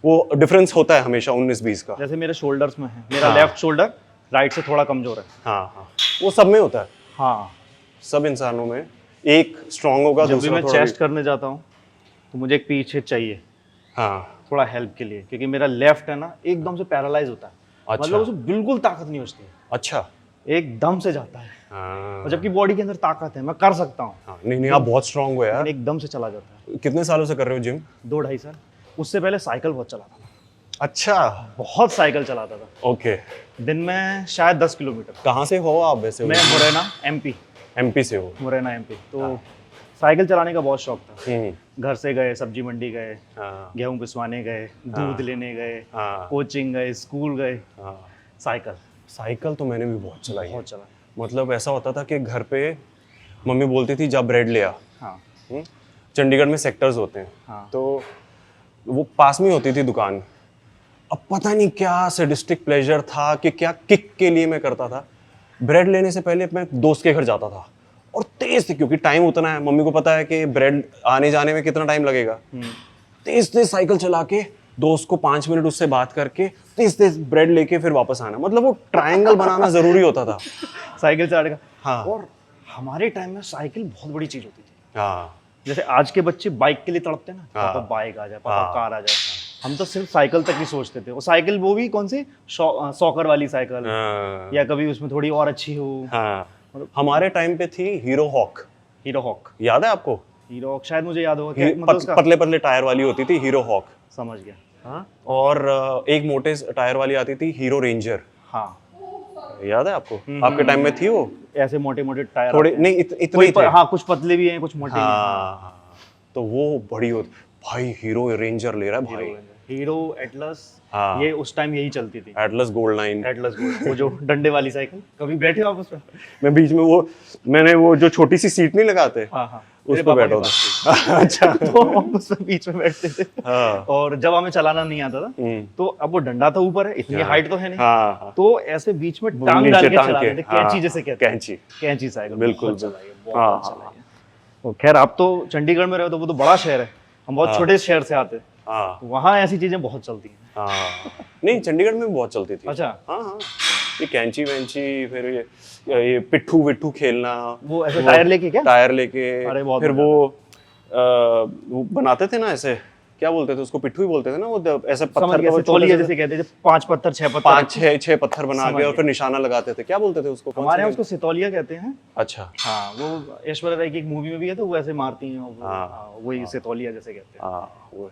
वो डिफरेंस होता है हमेशा 19-20 का। जैसे मेरे शोल्डर्स में है, मेरा हाँ। लेफ्ट शोल्डर राइट से थोड़ा कमजोर है। हाँ हाँ, वो सब में होता है, हाँ, सब इंसानों में। एक स्ट्रॉन्ग होगा, जब भी दूसरा मैं थोड़ा चेस्ट करने जाता हूँ तो मुझे एक पीछे चाहिए हाँ, थोड़ा हेल्प के लिए, क्योंकि मेरा लेफ्ट है ना एकदम से पैरालाइज होता है। अच्छा। मतलब उसमें बिल्कुल ताकत नहीं बचती है, अच्छा। एकदम से जाता है। हाँ और जबकि बॉडी के अंदर ताकत है, मैं कर सकता हूँ, हाँ, नहीं नहीं, आप बहुत स्ट्रांग हो यार। लेकिन एकदम से चला जाता है। कितने सालों से कर रहे हो जिम? 2-2.5 साल। उससे पहले साइकिल बहुत चलाता था, अच्छा, बहुत साइकिल चलाता था, ओके। दिन में शायद 10 किलोमीटर। कहाँ से हो आप वैसे? मैं मुरैना एमपी, एमपी से हो? मुरैना एमपी। तो साइकिल चलाने का बहुत शौक था। हम्म। घर से गए, सब्जी मंडी गए, हाँ गेहूं पिसवाने गए, दूध लेने गए, हाँ कोचिंग गए, स्कूल गए, हाँ। साइकिल साइकिल तो मैंने भी बहुत चलाई है। बहुत चला। मतलब ऐसा होता था कि घर पे मम्मी बोलती थी जा ब्रेड ले आ। हाँ चंडीगढ़ में सेक्टर्स होते हैं, हाँ। तो वो पास में होती थी दुकान। अब पता नहीं क्या सैडिस्टिक प्लेजर था कि क्या किक के लिए मैं करता था, ब्रेड लेने से पहले मैं दोस्त के घर जाता था और तेज थे, क्योंकि टाइम उतना है, मम्मी को पता है कि ब्रेड आने जाने में कितना टाइम लगेगा। तेज तेज साइकिल चला के दोस्त को 5 मिनट उससे बात करके तेज तेज ब्रेड लेके फिर वापस आना। मतलब वो ट्रायंगल बनाना जरूरी होता था। साइकिल चलाने का। हाँ। और हमारे टाइम में साइकिल बहुत बड़ी चीज होती थी। हाँ जैसे आज के बच्चे बाइक के लिए तड़पते हैं ना, हाँ। पापा बाइक आ जाए, पापा हाँ। कार आ जाए। हम तो सिर्फ साइकिल तक ही सोचते थे। और साइकिल वो भी कौन सी, सॉकर वाली साइकिल, हाँ। या कभी उसमें थोड़ी और अच्छी हो। हाँ, हमारे टाइम पे थी हीरो हॉक। Hero hoc. याद है आपको? हीरो हॉक शायद मुझे याद होगा क्या मतलब उसका। पतले पतले टायर वाली होती थी हीरो हॉक। समझ गया। हाँ और एक मोटे टायर वाली आती थी हीरो रेंजर। हाँ, याद है आपको? आपके टाइम में थी वो? ऐसे मोटे मोटे टायर थोड़े आते हैं। नहीं, इतने ही थे। हाँ, कुछ पतले भी हैं, कुछ मोटे भी हैं। हाँ, तो वो बड़ी होती भाई, हीरो रेंजर ले रहा है भाई। हीरो एटलस, हाँ। ये उस टाइम यही चलती थी। Atlas gold 9। एटलस गोल्ड, वो जो डंडे वाली साइकिल। कभी बैठे हो आप उस पर? मैं बीच में मैंने वो जो छोटी सी सीट नहीं लगाते, हाँ हाँ, उस मेरे पर पापा बैठा के पास था। अच्छा। थी। तो हम उस पर बीच में बैठते थे। हाँ। और जब हमें चलाना नहीं आता था, तो अब वो डंडा तो ऊपर है, इतनी हाइट तो है नहीं, हाँ हाँ, तो ऐसे बीच में वो टांग नीचे डाल के टांग चलाते के, थे। कैंची हाँ, जैसे कहते हैं। कैंची। कैंची साइकिल बिल्कुल, बहुत चलाई है, बहुत हाँ, चलाई है। तो खैर, आप तो चंडीगढ़ में रहे हो, तो वो तो बड़ा शहर है, हम बहुत छोटे शहर से आते हैं, हाँ वहाँ ऐसी चीजें बहुत चलती हैं। हाँ। नहीं, चंडीगढ़ में भी बहुत चलती थी। अच्छा। हाँ हाँ, ये कैंची वैंची, फिर ये पिट्ठू विट्ठू खेलना। वो ऐसे टायर लेके क्या? टायर लेके। अरे बहुत फिर मजा वो बनाते थे ना ऐसे, क्या बोलते थे उसको? पिट्ठू ही बोलते थे ना वो, ऐसे समझ पत्थर गया, का वो तौलिया छोटे से- जैसे कहते थे, 5 पत्थर 6 पत्थर। 5-6 पत्थर बना समझ के और गया। फिर निशाना लगाते थे। क्या बोलते थे उसको? कौन हमारे यहाँ सा? उसको सितौलिया कहते हैं। अच्छा। हाँ, वो ऐश्वर्या राय की एक मूवी में भी है, तो वो ऐसे मारती हैं, और हाँ। वही सितौलिया जैसे कहते हैं। हाँ, वो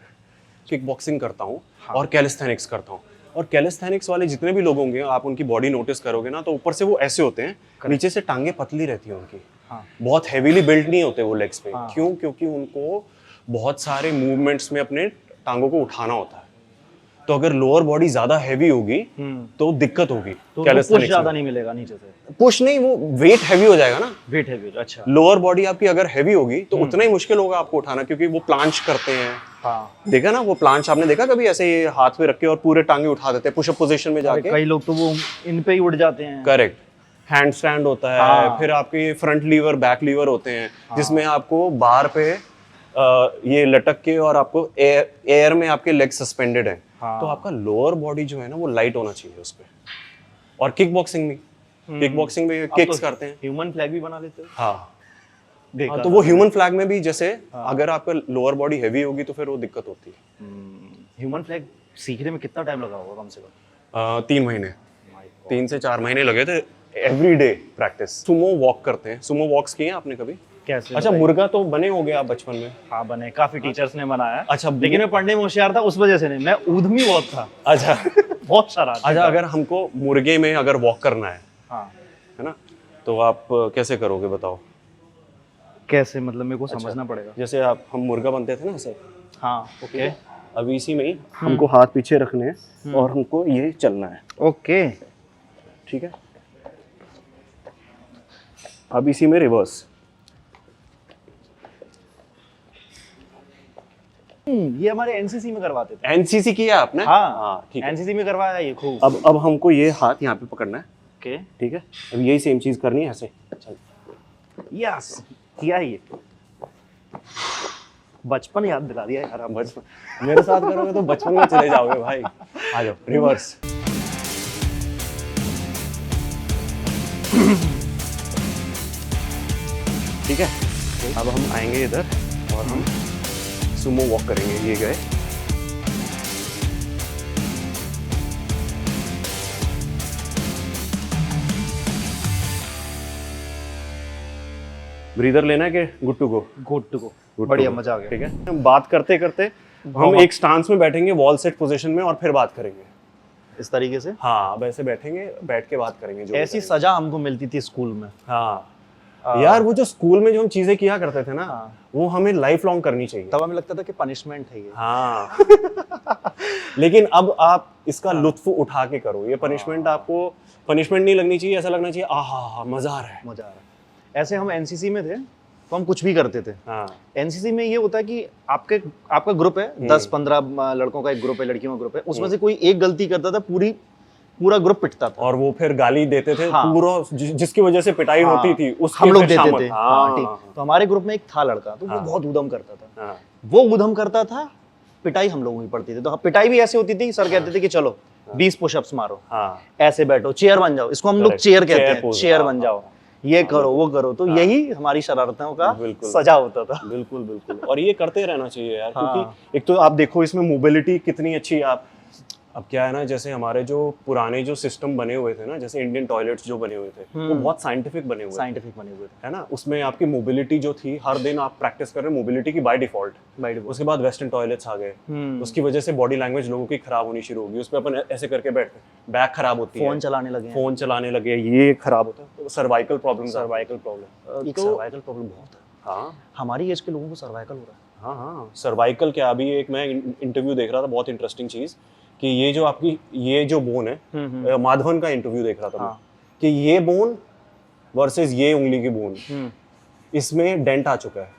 किक बॉक्सिंग करता हूँ और कैलिस्थेनिक्स करता हूँ। और कैलिस्थेनिक्स वाले जितने भी लोग होंगे, आप उनकी बॉडी नोटिस करोगे ना, तो ऊपर से वो ऐसे होते हैं, नीचे से टांगे पतली रहती हैं उनकी। हाँ। बहुत हेवीली बिल्ड नहीं होते वो लेग्स पे। हाँ। क्यों? क्योंकि उनको बहुत सारे मूवमेंट्स में अपने टांगों को उठाना होता है। तो अगर लोअर बॉडी ज्यादा हैवी होगी तो दिक्कत होगी। तो पुश ज्यादा नहीं मिलेगा नीचे से। पुश नहीं, वो वेट हैवी हो जाएगा ना। वेट है वेट, अच्छा। लोअर बॉडी आपकी अगर हैवी होगी तो उतना ही मुश्किल होगा आपको उठाना, क्योंकि वो प्लांच करते हैं। हाँ, देखा ना वो प्लांच? आपने देखा कभी ऐसे ये हाथ पे रख के और पूरे टांगे उठा देते हैं पुशअप पोजीशन में जाके? कई लोग तो वो इन पे ही उड़ जाते हैं। करेक्ट। हैंड स्टैंड होता है। हाँ। फिर आपके फ्रंट लीवर, बैक लीवर होते हैं, जिसमें आपको बार पे ये लटक के और आपको एयर में आपके लेग सस्पेंडेड है। हाँ। तो आपका लोअर बॉडी जो है ना वो लाइट होना चाहिए उस पे। और किक बॉक्सिंग में किक्स करते हैं। ह्यूमन फ्लैग भी बना लेते हैं। हाँ, देखा तो वो ह्यूमन फ्लैग में भी जैसे अगर आपका लोअर बॉडी हैवी होगी तो फिर वो दिक्कत होती है। ह्यूमन फ्लैग सीखने में कितना टाइम लगा होगा कम से कम? 3 महीने, 3 से 4 महीने लगे थे। Every day practice. Sumo walk करते हैं। सुमो वॉक्स किए हैं आपने कभी? कैसे? अच्छा, मुर्गा तो बने होगे आप बचपन में? हाँ, बने, काफी टीचर्स ने बनाया। अच्छा, लेकिन मैं पढ़ने में होशियार था, उस वजह से नहीं, मैं ऊधमी बहुत था। अच्छा। बहुत शरारती अच्छा, था। अगर हमको मुर्गे में अगर वॉक करना हाँ, है ना, तो आप कैसे करोगे बताओ? कैसे, मतलब मेरे को समझना पड़ेगा। जैसे आप हम मुर्गा बनते थे ना ऐसे, हाँ ओके अब इसी में ही हमको हाथ पीछे रखने हैं और हमको ये चलना है, ओके। ठीक है। अब इसी में रिवर्स, ये हमारे एनसीसी में करवाते थे। एनसीसी किया आपने? हाँ ठीक है। एनसीसी में करवाया ये खूब। अब हमको ये हाथ यहाँ पे पकड़ना है, ओके ठीक है। अब यही सेम चीज करनी है ऐसे, चल। यस किया ये। बचपन याद दिला दिया यार आप। बचपन मेरे साथ करोगे तो बचपन में चले जाओगे भाई। आ जाओ रिवर्स, ठीक है। अब हम आएंगे इधर और हम सुमो वॉक करेंगे, ये गए। ब्रीदर लेना है कि good to go? Good to go, Good बढ़िया to go, मजा आ गया। ठीक है। हम बात करते करते हम एक स्टांस में बैठेंगे वॉल सेट पोजीशन में और फिर बात करेंगे इस तरीके से। हाँ, अब ऐसे बैठेंगे, बैठ के बात करेंगे जो ऐसी सजा हमको मिलती थी स्कूल में। हाँ यार, वो जो स्कूल में जो हम चीजें किया करते थे ना, हाँ। वो हमें लाइफ लॉन्ग करनी चाहिए। तब हमें लगता था कि पनिशमेंट है ये। हाँ लेकिन अब आप इसका लुत्फ उठा के करो, ये पनिशमेंट आपको पनिशमेंट नहीं लगनी चाहिए, ऐसा लगना चाहिए आहा मजा आ रहा है। मजा आ रहा है। ऐसे हम एनसीसी में थे तो हम कुछ भी करते थे। हाँ एनसीसी में ये होता है कि आपका ग्रुप है, 10-15 लड़कों का एक ग्रुप है, लड़कियों का ग्रुप है, उसमें से कोई एक गलती करता था, पूरा ग्रुप पिटता था। और वो फिर गाली देते थे। हाँ। पूरा जिसकी वजह से पिटाई हाँ। होती थी उसके हम लोग फिर देते शामत। थे। हाँ, हाँ ठीक। तो हमारे ग्रुप में एक था लड़का, तो वो हाँ। बहुत उधम करता था। हाँ। वो उधम करता था, पिटाई हम लोगों की पड़ती थी। तो पिटाई भी ऐसे होती थी कि सर कहते थे कि चलो 20 पुशअप्स मारो, हाँ ऐसे बैठो, चेयर बन जाओ, इसको हम लोग Correct. चेयर कहते Chair हैं, pose, चेयर हाँ, बन जाओ, ये करो वो करो। तो यही हमारी शरारतों का बिल्कुल। सजा होता था। बिल्कुल बिल्कुल, और ये करते रहना चाहिए यार, हाँ। क्योंकि एक तो आप देखो इसमें मोबिलिटी कितनी अच्छी है। आप अब क्या है ना, जैसे हमारे जो पुराने जो सिस्टम बने हुए थे ना, जैसे इंडियन टॉयलेट्स जो बने हुए थे, वो बहुत साइंटिफिक बने हुए थे, साइंटिफिक बने हुए थे। है ना। उसमें आपकी मोबिलिटी जो थी, हर दिन आप प्रैक्टिस कर रहे हैं मोबिलिटी की बाय डिफॉल्ट। उसके बाद वेस्टर्न टॉयलेट्स आ गए, उसकी वजह से बॉडी लैंग्वेज लोगों की खराब होनी शुरू होगी। उस पर अपन ऐसे करके बैठते, बैक खराब होती है, फोन चलाने लगे, फोन चलाने लगे, ये खराब होता है। Cervical problem, cervical problem. एक तो सर्वाइकल प्रॉब्लम बहुत है। हाँ हमारी एज के लोगों को सर्वाइकल हो रहा है। हाँ हाँ, सर्वाइकल क्या, अभी एक मैं इंटरव्यू देख रहा था, बहुत इंटरेस्टिंग चीज, कि ये जो आपकी ये जो बोन है, माधवन का इंटरव्यू देख रहा था मैं, कि ये बोन वर्सेस ये उंगली की बोन, इसमें डेंट आ चुका है।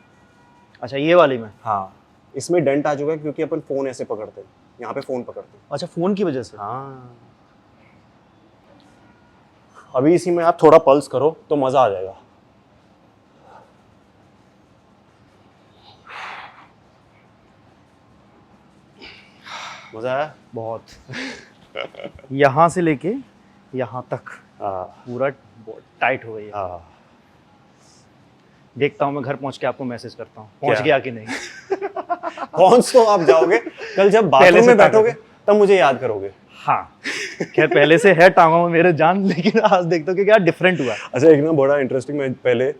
अच्छा, ये वाली में? हाँ, इसमें डेंट आ चुका है क्योंकि अपन फोन ऐसे पकड़ते हैं, यहाँ पे फोन पकड़ते हैं। अच्छा, फोन की वजह से? हाँ, अभी इसी में आप थोड़ा पल्स करो तो मजा आ जाएगा। मजा आया बहुत। यहाँ से लेके यहाँ तक हाँ पूरा टाइट हो गई है। हाँ। देखता हूँ मैं घर पहुँच के आपको मैसेज करता हूँ पहुँच क्या? गया कि नहीं। पहुंच तो आप जाओगे, कल जब पहले बाथरूम से में बैठोगे तब मुझे याद करोगे। हाँ खैर पहले से है टांगों में मेरे जान, लेकिन आज देखता हूँ कि क्या डिफरेंट हुआ। अच्छा, एक ना बड़ा इंटरेस्टिंग, मैं पहले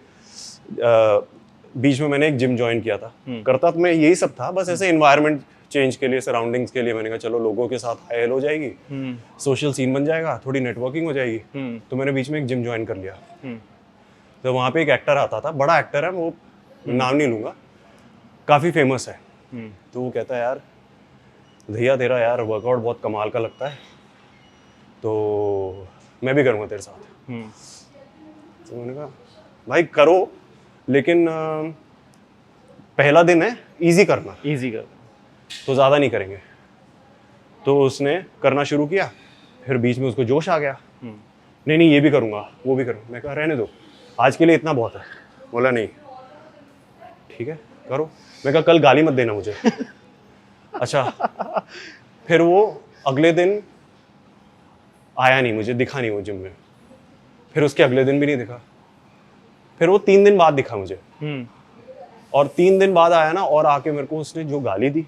बीच में मैंने एक जिम ज्वाइन किया था, करता तो मैं यही सब था, बस ऐसे एनवायरनमेंट चेंज के लिए, सराउंडिंग्स के लिए। मैंने कहा चलो लोगों के साथ हाई हो जाएगी, सोशल सीन बन जाएगा, थोड़ी नेटवर्किंग हो जाएगी। तो मैंने बीच में एक जिम ज्वाइन कर लिया। तो वहाँ पे एक एक्टर आता था, बड़ा एक्टर है वो, नाम नहीं लूंगा, काफ़ी फेमस है। तो वो कहता है यार भैया तेरा यार वर्कआउट बहुत कमाल का लगता है, तो मैं भी करूँगा तेरे साथ। तो मैंने कहा भाई करो, लेकिन पहला दिन है, इजी करना, इजी कर। तो ज़्यादा नहीं करेंगे। तो उसने करना शुरू किया, फिर बीच में उसको जोश आ गया, नहीं ये भी करूँगा वो भी करूँगा। मैं कहा रहने दो, आज के लिए इतना बहुत है। बोला नहीं ठीक है करो। मैं कहा कल गाली मत देना मुझे। अच्छा, फिर वो अगले दिन आया नहीं, मुझे दिखा नहीं वो जिम में। फिर उसके अगले दिन भी नहीं दिखा, फिर वो 3 दिन बाद दिखा मुझे। और 3 दिन बाद आया ना, और आके मेरे को उसने जो गाली दी,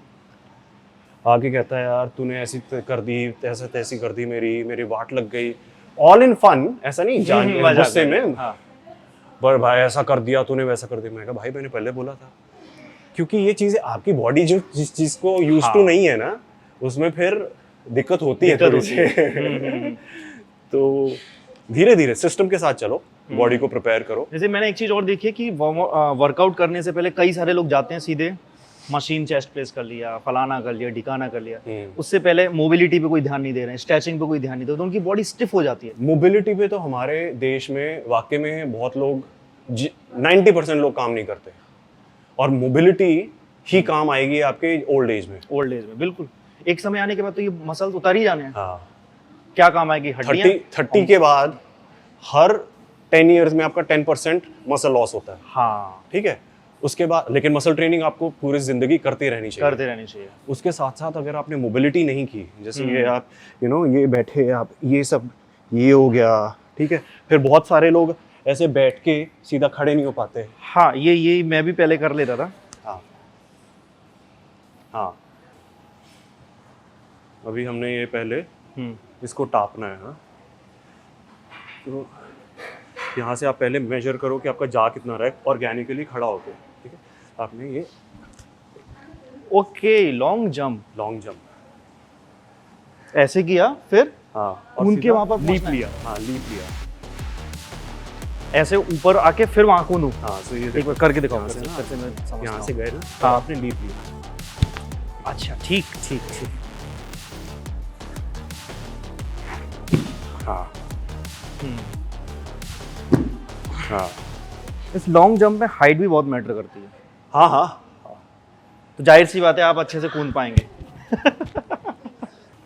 आके कहता है यार तूने ऐसी कर दी, तैसे तैसी कर दी, मेरी वाट लग गई। ऑल इन फन, ऐसा नहीं जान गुस्से में, पर भाई ऐसा कर दिया तूने, वैसा कर दिया। मैं कहा भाई मैंने पहले बोला था, क्योंकि ये चीजें आपकी बॉडी जो जिस चीज को यूज टू नहीं है ना, उसमें फिर दिक्कत होती है थोड़ी सी। तो धीरे धीरे सिस्टम के साथ चलो, बॉडी को प्रिपेयर करो। जैसे मैंने एक चीज और देखी है कि वर्कआउट करने से पहले कई सारे लोग जाते हैं सीधे मशीन चेस्ट प्रेस कर लिया, फलाना कर लिया, ढिकाना कर लिया, उससे पहले मोबिलिटी पे कोई ध्यान नहीं दे रहे हैं, स्ट्रेचिंग पे कोई ध्यान नहीं दे रहे, तो उनकी बॉडी स्टिफ हो जाती है। मोबिलिटी पे तो हमारे देश में वाकई में बहुत लोग 90% लोग काम नहीं करते, और मोबिलिटी ही काम आएगी आपके ओल्ड एज में। ओल्ड एज में बिल्कुल, एक समय आने के बाद तो ये मसल्स उतर ही जाने हैं। हाँ, क्या काम आएगी? हड्डियां। 30 के बाद हर 10 इयर्स में आपका 10% मसल लॉस होता है। हाँ, ठीक है, उसके बाद लेकिन मसल ट्रेनिंग आपको पूरी जिंदगी करती रहनी चाहिए। करते रहनी चाहिए। उसके साथ साथ अगर आपने मोबिलिटी नहीं की, जैसे ये आप ये बैठे आप, ये सब ये हो गया, ठीक है, फिर बहुत सारे लोग ऐसे बैठ के सीधा खड़े नहीं हो पाते। हाँ, ये मैं भी पहले कर लेता था। हाँ हाँ, अभी हमने ये पहले इसको टापना है। हाँ, तो यहाँ से आप पहले मेजर करो कि आपका जा कितना रहा है ऑर्गेनिकली खड़ा होके, ठीक है। आपने ये ओके, लॉन्ग जंप ऐसे किया, फिर हाँ, कूद के वहाँ पर लीप पहुँचना है। लिया। हाँ, लीप लिया, ऐसे ऊपर आके फिर वहाँ कूदूं। हाँ, तो ये एक बार करके दिखाओ। यहाँ से ना, फिर से मैं समझता यहाँ हूँ। से गए ना, हाँ। आपने लीप लिया। अच्छा, ठीक ठीक ठीक। हाँ हाँ इस लॉन्ग जंप में हाइट भी बहुत मैटर करती है, हाँ हाँ, तो जाहिर सी बात है आप अच्छे से कूद पाएंगे।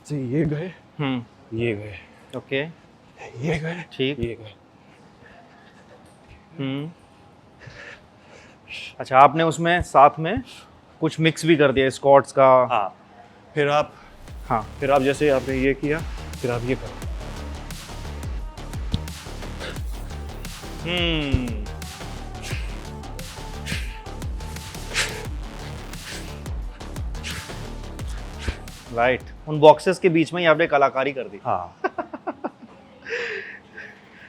तो ये गए, ये गए, ओके, ये गए, ठीक। ये गए। अच्छा, आपने उसमें साथ में कुछ मिक्स भी कर दिया, स्क्वाट्स का। हाँ, फिर आप हाँ, जैसे आपने ये किया, फिर आप ये करो। राइट, उन बॉक्सेस के बीच में ही आपने कलाकारी कर दी। हाँ,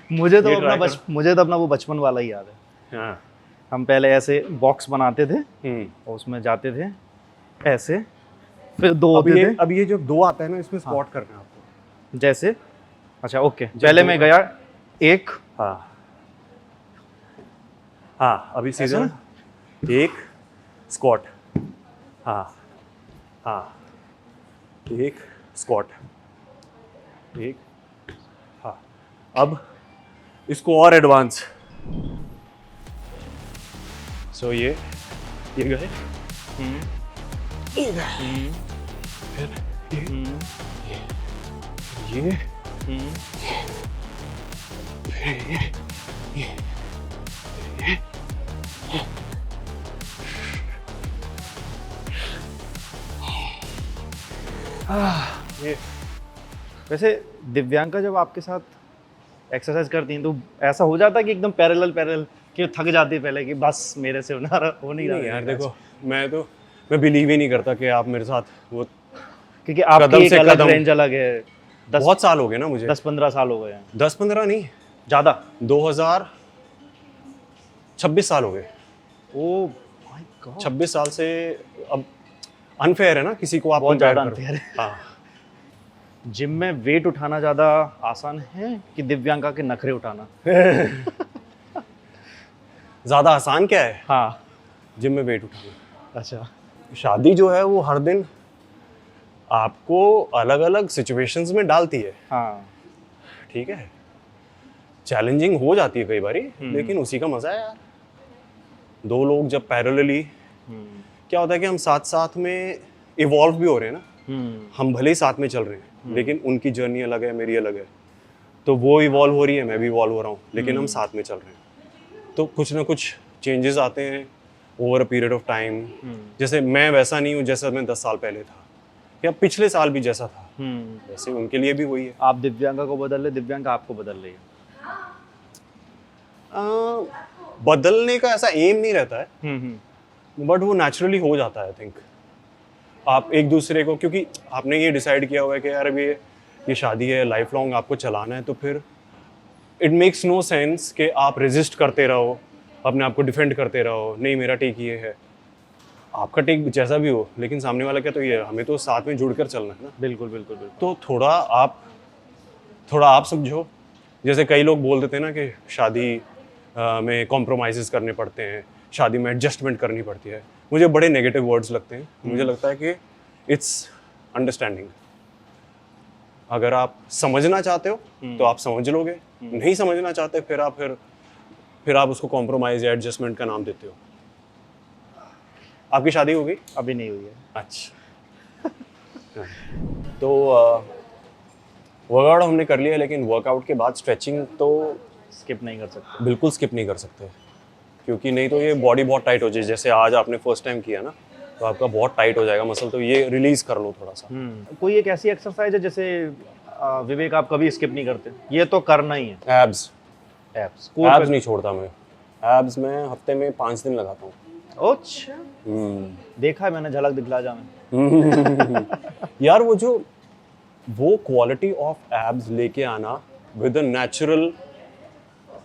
मुझे तो ये अपना try करो। मुझे तो अपना वो बचपन वाला ही याद है। हाँ, हम पहले ऐसे बॉक्स बनाते थे और उसमें जाते थे ऐसे, फिर दो अब होते थे अब ये जो दो आता है ना, इसमें स्पॉट करना है आपको। जैसे। अच्छा, ओके, पहले मैं गया एक। हाँ हाँ, अभी सीधा ऐसा? ना, एक स्क्वाट। हाँ हाँ, एक स्क्वाट, एक। हाँ, अब इसको और एडवांस। सो ये गए, ये गए, फिर ये ये वैसे दिव्यांका जब आपके साथ एक्सरसाइज करती हैं तो ऐसा हो जाता है कि एकदम पैरेलल कि थक जाती है पहले कि बस मेरे से हो नहीं रहा नहीं है यार, देखो मैं बिलीव ही नहीं करता कि आप मेरे साथ वो, क्योंकि आपकी कदम एक से अलग कदम। रेंज अलग है। बहुत साल हो गए ना मुझे, 10-15 साल हो गए हैं। 10-15 नहीं, ज़्यादा। 26 साल हो गए। ओ माय गॉड, 26 साल से। अब अनफेयर है ना किसी को आप बहुत compare ज़्यादा करो। अनफेयर है। हाँ, जिम में वेट उठाना ज़्यादा आसान है कि दिव्यांका के नखरे उठाना? ज़्यादा आसान क्या है हाँ। जिम में वेट उठाना? अच्छा। शादी जो है वो हर दिन आपको अलग अलग सिचुएशंस में डालती है, हाँ, ठीक है, चैलेंजिंग हो जाती है कई बारी, लेकिन उसी का मजा है यार। दो लोग जब पैरेलली, क्या होता है कि हम साथ साथ में इवॉल्व भी हो रहे हैं ना। हम भले ही साथ में चल रहे हैं, लेकिन उनकी जर्नी अलग है, मेरी अलग है, तो वो इवॉल्व हो रही है, मैं भी इवॉल्व हो रहा हूँ, लेकिन हम साथ में चल रहे हैं, तो कुछ ना कुछ चेंजेस आते हैं over a period of time. जैसे मैं वैसा नहीं हूँ जैसा मैं 10 साल पहले था, या पिछले साल भी जैसा था, वैसे उनके लिए भी वही है। आप दिव्यांका को बदल रहे, दिव्यांका आपको बदल रही है। बदलने का ऐसा एम नहीं रहता है, बट वो नेचुरली हो जाता है। आई थिंक आप एक दूसरे को, क्योंकि आपने ये डिसाइड किया हुआ है कि यार अभी ये शादी है, लाइफ लॉन्ग आपको चलाना है, तो फिर इट मेक्स नो सेंस कि आप रेजिस्ट करते रहो, अपने आप को डिफेंड करते रहो, नहीं मेरा टेक ये है, आपका टेक जैसा भी हो, लेकिन सामने वाला क्या, तो ये हमें तो साथ में जुड़कर चलना है ना। बिल्कुल बिल्कुल बिल्कुल। तो थोड़ा आप समझो, जैसे कई लोग बोल देते हैं ना कि शादी में कॉम्प्रोमाइज़ करने पड़ते हैं, शादी में एडजस्टमेंट करनी पड़ती है, मुझे बड़े नेगेटिव वर्ड्स लगते हैं। मुझे लगता है कि इट्स अंडरस्टैंडिंग। अगर आप समझना चाहते हो तो आप समझ लोगे, नहीं समझना चाहते फिर आप उसको कॉम्प्रोमाइज़ या एडजस्टमेंट का नाम देते हो। आपकी शादी हो गई? अभी नहीं हुई है। अच्छा। तो वर्कआउट हमने कर लिया, लेकिन वर्कआउट के बाद स्ट्रेचिंग तो स्किप नहीं कर सकते। बिल्कुल स्किप नहीं कर सकते, क्योंकि नहीं तो ये बॉडी बहुत टाइट हो जाए। जैसे आज आपने फर्स्ट टाइम किया ना, तो आपका बहुत टाइट हो जाएगा मसल, तो ये रिलीज कर लो थोड़ा सा। कोई एक ऐसी एक्सरसाइज है जैसे विवेक आप कभी स्किप नहीं करते, ये तो करना ही है? एब्स। एब्स नहीं छोड़ता मैं। एब्स मैं हफ्ते में 5 दिन लगाता हूँ। अच्छा, देखा है मैंने, झलक दिखला जा में। यार वो क्वालिटी ऑफ एब्स लेके आना विद अ नेचुरल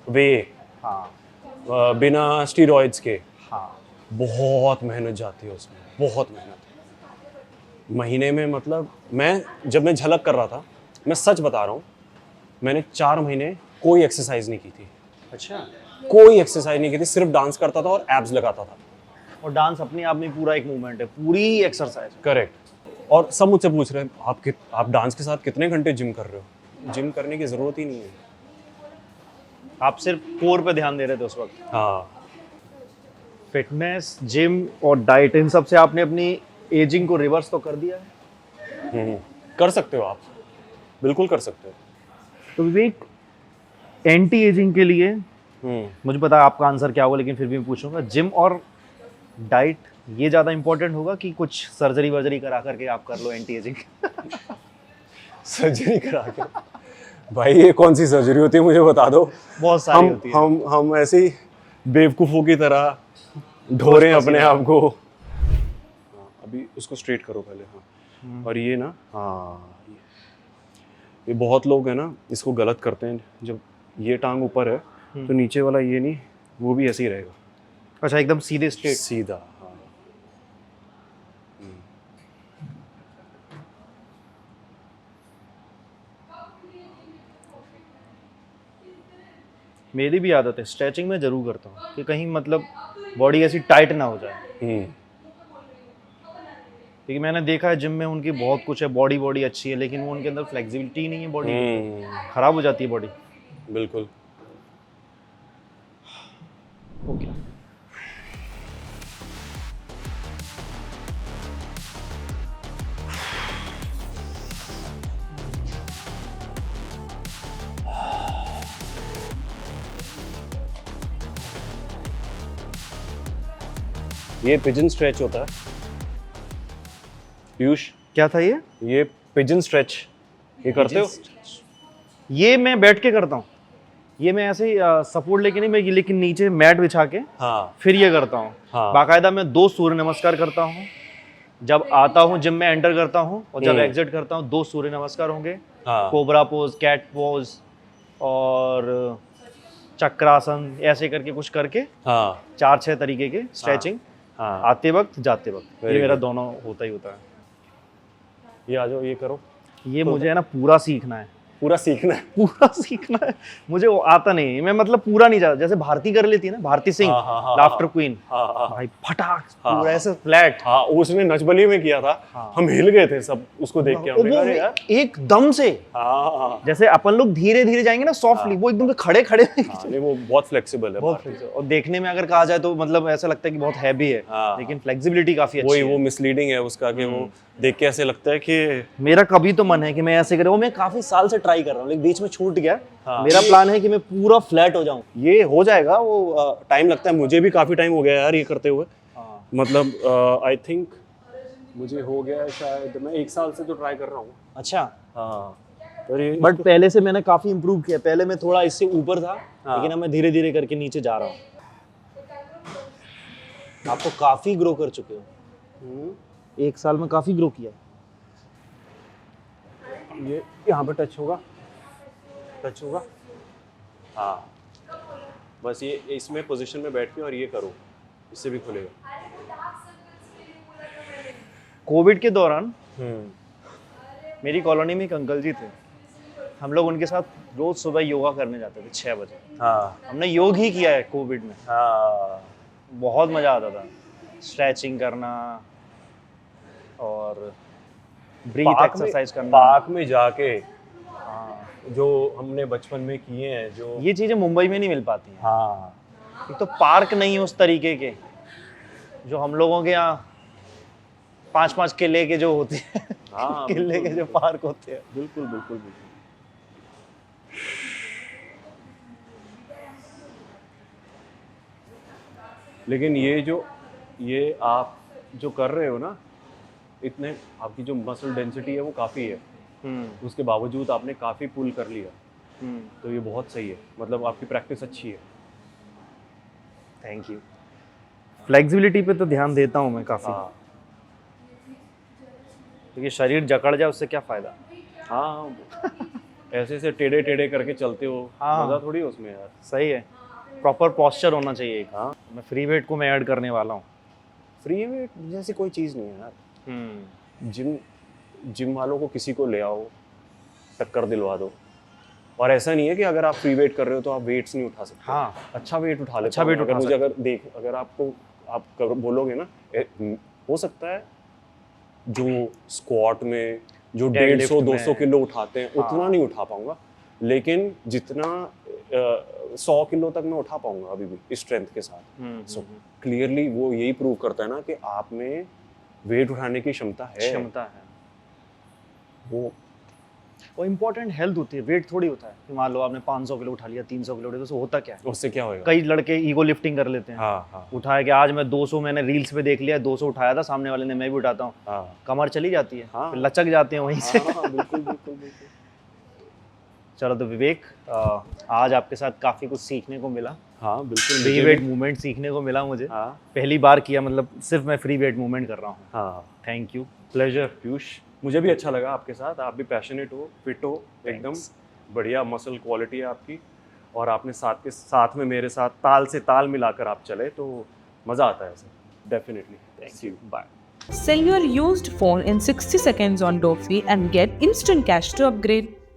वे, हाँ बिना स्टीरॉइड्स के, हाँ, बहुत मेहनत जाती है उसमें, बहुत मेहनत। महीने में मतलब जब मैं झलक कर रहा था, मैं सच बता रहा हूँ, मैंने 4 महीने कोई एक्सरसाइज नहीं की थी। अच्छा। कोई एक्सरसाइज नहीं की थी, सिर्फ डांस करता था और एब्स लगाता था। और डांस अपने आप में पूरा एक मूवमेंट है, पूरी ही एक्सरसाइज। करेक्ट। और सब मुझसे पूछ रहे हैं आप डांस के साथ कितने घंटे जिम कर रहे हो? जिम करने की ज़रूरत ही नहीं है। आप सिर्फ कोर पे ध्यान दे रहे थे उस वक्त। हाँ, फिटनेस, जिम और डाइट, इन सब से आपने अपनी एजिंग को रिवर्स तो कर दिया है। कर सकते हो आप, बिल्कुल कर सकते हो। तो विवेक, एंटी एजिंग के लिए मुझे पता है आपका आंसर क्या होगा, लेकिन फिर भी मैं पूछूंगा, जिम और डाइट ये ज़्यादा इंपॉर्टेंट होगा कि कुछ सर्जरी वर्जरी करा करके आप कर लो एंटी एजिंग? सर्जरी करा के? भाई ये कौन सी सर्जरी होती है, मुझे बता दो। बहुत सारी होती है। हम ऐसे ही बेवकूफ़ों की तरह ढो रहे हैं अपने आप को। हाँ, अभी उसको स्ट्रेट करो पहले। हाँ, और ये ना, हाँ, ये बहुत लोग हैं ना, इसको गलत करते हैं। जब ये टांग ऊपर है तो नीचे वाला ये नहीं, वो भी ऐसे ही रहेगा। अच्छा, एकदम सीधे स्ट्रेट? सीधा, हाँ। मेरी भी आदत है, स्ट्रेचिंग में जरूर करता हूँ कि कहीं मतलब बॉडी ऐसी टाइट ना हो जाए। क्योंकि मैंने देखा है जिम में उनकी बहुत कुछ है, बॉडी अच्छी है, लेकिन वो उनके अंदर फ्लेक्सिबिलिटी नहीं है, बॉडी खराब हो जाती है बॉडी। बिल्कुल। ओके। ये पिजन स्ट्रेच होता है पीयूष। क्या था ये? ये पिजन स्ट्रेच, ये करते हो? ये मैं बैठ के करता हूँ, ये मैं ऐसे ही सपोर्ट लेके नहीं, मैं लेकिन नीचे मैट बिछा के हाँ, फिर ये करता हूँ। हाँ। बाकायदा मैं 2 सूर्य नमस्कार करता हूँ। जब आता हूँ जिम में एंटर करता हूँ, और जब एग्जिट करता हूँ 2 सूर्य नमस्कार होंगे। हाँ। कोबरा पोज, कैट पोज और चक्रासन, ऐसे करके कुछ करके हाँ, 4-6 तरीके के स्ट्रेचिंग। हाँ। आते वक्त जाते वक्त Very ये मेरा good. दोनों होता ही होता है। ये आ जाओ, ये करो। ये मुझे है ना पूरा सीखना है, पूरा सीखना है। पूरा सीखना है। मुझे वो आता नहीं, मैं मतलब पूरा नहीं जाता। जैसे भारती कर लेती है ना, भारती सिंह, हाँ, लाफ्टर क्वीन, हाँ, हाँ, भाई फटाक हाँ, पूरा ऐसे फ्लैट। हाँ, उसने नचबली में किया था। हाँ। हम हिल गए थे सब उसको देख के। हमने कहा, अरे यार। एकदम से, हाँ, जैसे अपन लोग धीरे धीरे जाएंगे ना सॉफ्टली, वो एकदम से खड़े खड़े नहीं, वो बहुत फ्लेक्सिबल है। बहुत flexible। और देखने में अगर कहा जाए तो मतलब ऐसा लगता है कि बहुत हैवी है, हाँ। लेकिन फ्लेक्सिबिलिटी काफी अच्छी वही, है। वो मिसलीडिंग है उसका कि वो देख के ऐसे लगता है कि मेरा कभी तो मन है कि मैं ऐसे करूँ, वो मैं काफी साल से ट्राई कर रहा हूँ, लेकिन बीच में छूट गया। हाँ। मेरा प्लान है कि मैं पूरा फ्लैट हो जाऊं। ये हो जाएगा। वो टाइम लगता है, मुझे भी काफी टाइम हो गया यार ये करते हुए। मतलब आई थिंक मुझे हो गया शायद, मैं 1 साल से तो ट्राई कर रहा हूँ। अच्छा। हाँ, पर ये बट पहले से मैंने काफी इंप्रूव किया। पहले मैं थोड़ा इससे ऊपर था, हाँ। लेकिन अब मैं धीरे धीरे करके नीचे जा रहा हूँ। आप तो काफी ग्रो कर चुके हो। 1 साल में काफी ग्रो किया। ये यहाँ पे टच होगा, टच होगा। हाँ, बस ये इसमें पोजीशन में बैठ के और ये करो, इससे भी खुलेगा। कोविड के दौरान मेरी कॉलोनी में एक अंकल जी थे, हम लोग उनके साथ रोज सुबह योगा करने जाते थे 6 बजे। हाँ हमने योग ही किया है कोविड में, हाँ बहुत मजा आता था। स्ट्रेचिंग करना और ब्रीथ एक्सरसाइज करना। पार्क में जाके हाँ, जो हमने बचपन में किए हैं जो ये चीजें मुंबई में नहीं मिल पाती हैं। हाँ एक तो पार्क नहीं है उस तरीके के जो हम लोगों के यहाँ 5-5 किले के जो होते हैं। हाँ, किले के जो पार्क होते हैं। बिल्कुल बिल्कुल बिल्कुल। लेकिन ये आप जो कर रहे हो ना, इतने आपकी जो मसल डेंसिटी है वो काफ़ी है, उसके बावजूद आपने काफ़ी पुल कर लिया, तो ये बहुत सही है। मतलब आपकी प्रैक्टिस अच्छी है। Thank you. फ्लेक्सिबिलिटी पे तो ध्यान देता हूँ मैं काफ़ी, हाँ क्योंकि शरीर जकड़ जाए उससे क्या फ़ायदा। हाँ ऐसे से टेढ़े टेढ़े करके चलते हो, हाँ। मज़ा थोड़ी है उसमें यार। सही है, प्रॉपर पोस्चर होना चाहिए एक। हाँ मैं फ्री वेट को मैं ऐड करने वाला हूँ। फ्री वेट जैसी कोई चीज़ नहीं है यार। जिम वालों को किसी को ले आओ, टक्कर दिलवा दो। और ऐसा नहीं है कि अगर आप फ्री वेट कर रहे हो तो आप वेट्स नहीं उठा सकते। हाँ, अच्छा वेट उठा लेते अच्छा हो। weight अगर उठा मुझे अगर आपको आप बोलोगे ना, हो सकता है जो स्क्वाट में जो Deadlift 150-200 में। किलो उठाते हैं उतना हाँ। नहीं उठा पाऊंगा, लेकिन जितना 100 किलो तक मैं उठा पाऊंगा अभी भी इस स्ट्रेंथ के साथ। सो क्लियरली वो यही प्रूव करता है ना कि आप में वेट उठाने की क्षमता है। क्षमता है। वो इम्पोर्टेंट हेल्थ होती है, वेट थोड़ी होता है कि मान लो आपने 500 किलो उठा लिया, 300 किलो उठा लिया, तो होता क्या है। उससे क्या होएगा? कई लड़के ईगो लिफ्टिंग कर लेते हैं। हाँ हाँ उठाया कि आज मैं 200, मैंने रील्स पे देख लिया 200 उठाया था, सामने वाले ने, मैं भी उठाता हूँ। हाँ कमर चली जाती है, हाँ। फिर लचक जाते हैं वहीं से। हाँ, बिल्कुल बिल्कुल बिल्कुल। चलो तो विवेक, आज आपके साथ काफ़ी कुछ सीखने को मिला। हाँ बिल्कुल। फ्री वेट मूवमेंट सीखने को मिला मुझे। हाँ पहली बार किया, मतलब सिर्फ मैं फ्री वेट मूवमेंट कर रहा हूँ। हाँ थैंक यू। प्लेजर पीयूष, मुझे भी अच्छा लगा आपके साथ। आप भी पैशनेट हो, फिट हो, एकदम बढ़िया मसल क्वालिटी है आपकी। और आपने साथ में मेरे साथ ताल से ताल मिलाकर आप चले तो मज़ा आता है sir. Definitely. Thank you. Bye. Sell your used phone in 60 seconds on Dofi and get instant cash to upgrade.